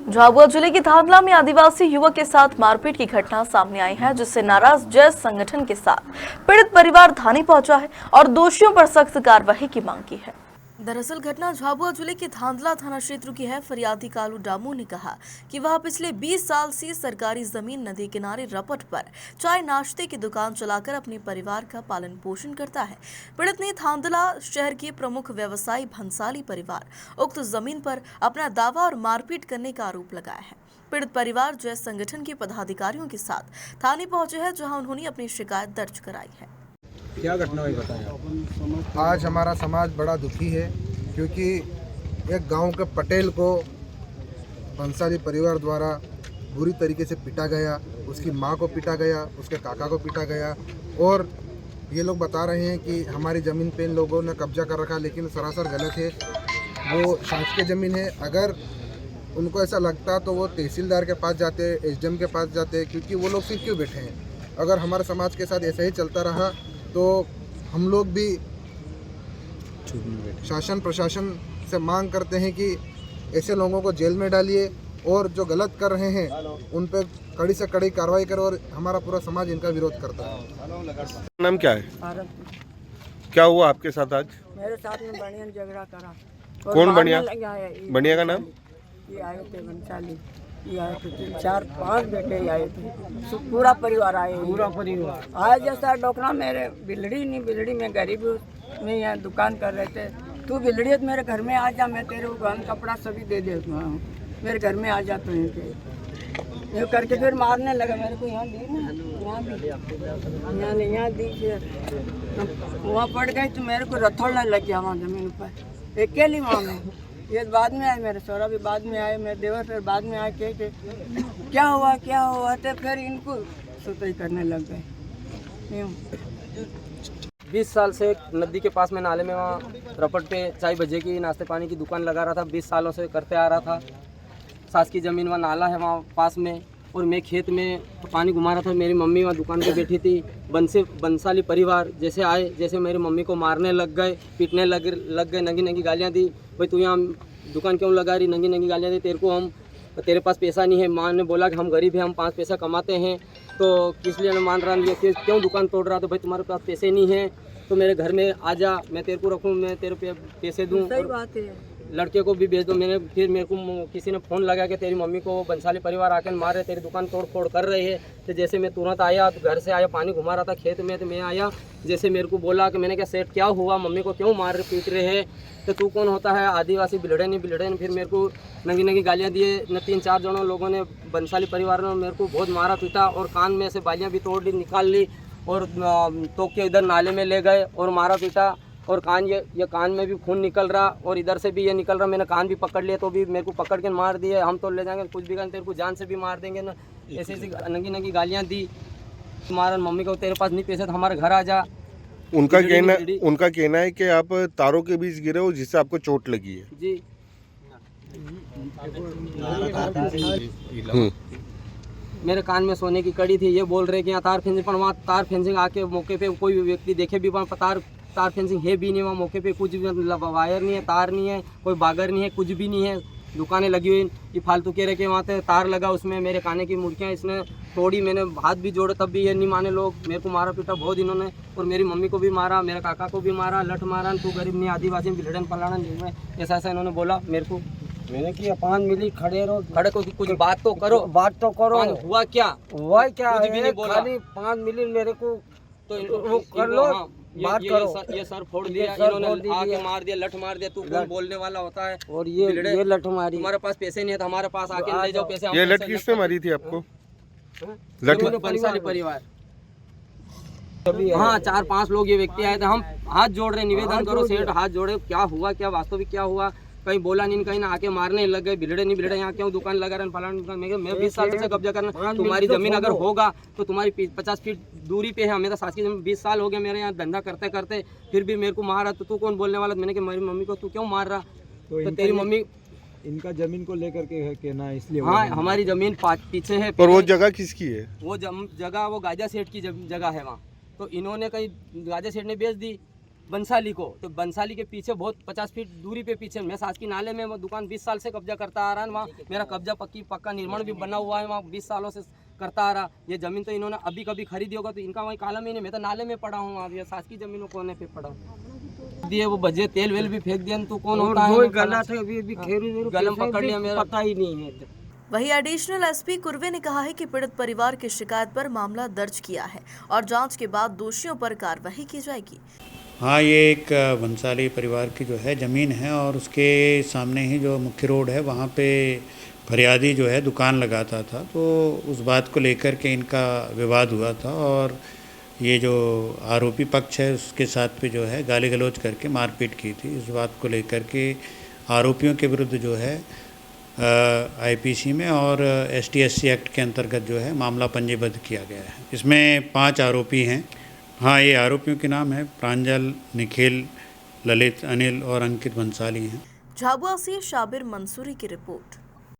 झाबुआ जिले की धांधला में आदिवासी युवक के साथ मारपीट की घटना सामने आई है, जिससे नाराज जय संगठन के साथ पीड़ित परिवार थाने पहुंचा है और दोषियों पर सख्त कार्रवाई की मांग की है। दरअसल घटना झाबुआ जिले के धांधला थाना क्षेत्र की है। फरियादी कालू डामू ने कहा कि वह पिछले 20 साल से सरकारी जमीन नदी किनारे रपट पर चाय नाश्ते की दुकान चलाकर अपने परिवार का पालन पोषण करता है। पीड़ित ने धांधला शहर के प्रमुख व्यवसायी भंसाली परिवार उक्त जमीन पर अपना दावा और मारपीट करने का आरोप लगाया है। पीड़ित परिवार जय संगठन के पदाधिकारियों के साथ थाने पहुंचे हैं, जहां उन्होंने अपनी शिकायत दर्ज कराई है। क्या घटना हुई बताएं। आज हमारा समाज बड़ा दुखी है, क्योंकि एक गांव के पटेल को भंसाली परिवार द्वारा बुरी तरीके से पीटा गया। उसकी मां को पीटा गया, उसके काका को पीटा गया, और ये लोग बता रहे हैं कि हमारी ज़मीन पे इन लोगों ने कब्जा कर रखा, लेकिन सरासर गलत है। वो शासकीय ज़मीन है। अगर उनको ऐसा लगता तो वो तहसीलदार के पास जाते, एसडीएम के पास जाते, क्योंकि वो लोग फिर क्यों बैठे हैं। अगर हमारे समाज के साथ ऐसा ही चलता रहा तो हम लोग भी शासन प्रशासन से मांग करते हैं कि ऐसे लोगों को जेल में डालिए, और जो गलत कर रहे हैं उन पर कड़ी से कड़ी कार्रवाई करें, और हमारा पूरा समाज इनका विरोध करता है। नाम क्या है? भारत। क्या हुआ आपके साथ आज? मेरे साथ में बढ़िया झगड़ा करा। कौन बढ़िया? बढ़िया का नाम? ये आए थे भंसाली, ये आए थे 4-5 बेटे आए थे, पूरा परिवार आए। पूरा परिवार आए जैसा डोकरा। मेरे बिलड़ी में गरीब में यहाँ दुकान कर रहे थे। तू बिलड़ी है तो मेरे घर में आ जा, मैं तेरे को गहन कपड़ा सभी दे देता हूँ, मेरे घर में आ जा। तो ये करके फिर मारने लगा। मेरे को यहाँ दी ना, यहाँ भी यहाँ दी, वहाँ पड़ गई तो मेरे को रथोड़ने लग गया वहाँ जमीन पर अकेली वहाँ में। ये बाद में आए, मेरे सौरा भी बाद में आए, मेरे देवर फिर बाद में आए के क्या हुआ तो फिर इनको सुतई करने लग गए। 20 साल से नदी के पास में नाले में वहाँ रपट पे चाय भजे की नाश्ते पानी की दुकान लगा रहा था। 20 सालों से करते आ रहा था। सास की ज़मीन वहाँ नाला है वहाँ पास में, और मैं खेत में पानी घुमा रहा था। मेरी मम्मी वहाँ दुकान पे बैठी थी। बंसाली परिवार जैसे आए, जैसे मेरी मम्मी को मारने लग गए, पीटने लग गए, नंगी गालियाँ दी। भाई तू यहाँ दुकान क्यों लगा रही, नंगी गालियाँ दी। तेरे पास पैसा नहीं है। माँ ने बोला कि हम गरीब हैं, हम 5 पैसा कमाते हैं, तो किस लिए मैं मान रहा हूँ, ये क्यों दुकान तोड़ रहा। तो भाई तुम्हारे पास पैसे नहीं हैं तो मेरे घर में आ जा, मैं तेरे को रखूँ, मैं तेरे पे पैसे दूँ। सही बात है। लड़के को भी भेज दो। फिर मेरे को किसी ने फ़ोन लगा कि तेरी मम्मी को बंसाली परिवार आकर मार रहे, तेरी दुकान तोड़ फोड़ कर रहे हैं। तो जैसे मैं तुरंत आया, तो घर से आया, पानी घुमा रहा था खेत में, तो मैं आया। जैसे मेरे को बोला कि मैंने क्या सेठ क्या हुआ, मम्मी को क्यों मार रहे पीट रहे हैं, तो तू कौन होता है, आदिवासी बिलड़े नहीं बिलड़े। फिर मेरे को नंगी गालियाँ दिए। 3-4 जनों लोगों ने बंसाली परिवार ने मेरे को बहुत मारा पीटा, और कान में से बालियाँ भी तोड़ ली, निकाल ली, और तो के इधर नाले में ले गए और मारा पीटा। और कान ये कान में भी खून निकल रहा, और इधर से भी ये निकल रहा। मैंने कान भी पकड़ लिया तो भी मेरे को पकड़ के मार दिए। हम तो ले जाएंगे, कुछ भी करें, तेरे को जान से भी मार देंगे ना। ऐसी नंगी गालियाँ दी। तुम्हारा मम्मी को तेरे पास नहीं पैसे तो हमारे घर आ जा। उनका कहना है कि आप तारों के बीच गिरे हो, जिससे आपको चोट लगी है। जी मेरे कान में सोने की कड़ी थी। ये बोल रहे कि यहाँ तार फेंसिंग, पर वहाँ तार फेंसिंग आके मौके पे कोई व्यक्ति देखे भी वहाँ तार फेंसिंग है भी नहीं। वहाँ मौके पे कुछ भी वायर नहीं है, तार नहीं है, कोई बागर नहीं है, कुछ भी नहीं है। दुकानें लगी हुई, ये फालतू कह रहे कि वहाँ से तार लगा, उसमें मेरे काने की मुर्गियाँ इसने तोड़ी। मैंने हाथ भी जोड़े तब भी ये नहीं माने लोग। मेरे को मारा पीटा बहुत इन्होंने, और मेरी मम्मी को भी मारा, मेरे काका को भी मारा, लठ मारा। तू गरीब नहीं, आदिवासी बिलड़न पलाड़न में, ऐसा इन्होंने बोला मेरे को। मैंने किया 5 मिली खड़े को कुछ बात तो करो। हुआ क्या कुछ भी नहीं बोला। खाली 5 मिली मेरे को तो वो कर लो, बात करो। ये सर फोड़ दिया इन्होंने, आके मार दिया, लठ मार दिया। तू कौन बोलने वाला होता है? और ये लठ मारी। तुम्हारे पास पैसे नहीं है तो हमारे पास आके ले जाओ पैसे। ये लठ किसने मारी थी आपको? बंसाली परिवार। हाँ 4-5 लोग ये व्यक्ति आए थे। हम हाथ जोड़ रहे, निवेदन करो सेठ, हाथ जोड़े, क्या हुआ, क्या वास्तविक क्या हुआ। कहीं बोला नहीं, कहीं ना आके मारने लग गए। बिलड़े नहीं बिलड़े, यहाँ क्यों दुकान लगा रहे फलान। मैं 20 साल से कब्जा करना। तुम्हारी जमीन अगर होगा तो तुम्हारी 50 फीट दूरी पे है। हमें तो सास की जमीन 20 साल हो गया मेरे यहाँ धंधा करते करते, फिर भी मेरे को मारा। तो तू कौन बोलने वाला? मैंने कहा मेरी मम्मी को तू क्यों मार रहा? तो तेरी मम्मी इनका जमीन को लेकर के कहना है, इसलिए। हाँ हमारी जमीन पीछे है। पर वो जगह किसकी है? वो जगह वो गाजा सेठ की जगह है वहाँ। तो इन्होंने कहीं गाजा सेठ ने बेच दी, बंसाली को, तो बंसाली के पीछे बहुत 50 फीट दूरी पे पीछे मैं शासकीय नाले में वो दुकान 20 साल से कब्जा करता आ रहा है। वहाँ मेरा कब्जा पक्का निर्माण भी बना हुआ है, वहाँ 20 सालों से करता आ रहा। ये ज़मीन तो इन्होंने अभी कभी खरीदी होगा, तो इनका वही कालम ही नहीं। मैं तो नाले में पड़ा हूँ, ये शासकीय ज़मीन में कौन है पे पड़ा दिए वो बजे तेल वेल भी फेंक दिया, तो कौन होता है गला गलम पकड़ लिया मेरा, पता ही नहीं है। वहीं एडिशनल एसपी कुर्वे ने कहा है कि पीड़ित परिवार की शिकायत पर मामला दर्ज किया है और जांच के बाद दोषियों पर कार्रवाई की जाएगी। हाँ, ये एक बंसाली परिवार की जो है ज़मीन है और उसके सामने ही जो मुख्य रोड है वहाँ पे फरियादी जो है दुकान लगाता था, तो उस बात को लेकर के इनका विवाद हुआ था और ये जो आरोपी पक्ष है उसके साथ पे जो है गाली गलौज करके मारपीट की थी। इस बात को लेकर के आरोपियों के विरुद्ध जो है आईपीसी में और एसटी/एससी एक्ट के अंतर्गत जो है मामला पंजीबद्ध किया गया है। इसमें 5 आरोपी हैं। हाँ, ये आरोपियों के नाम है प्रांजल, निखिल, ललित, अनिल और अंकित बंसाली हैं। झाबुआ से शाबिर मंसूरी की रिपोर्ट।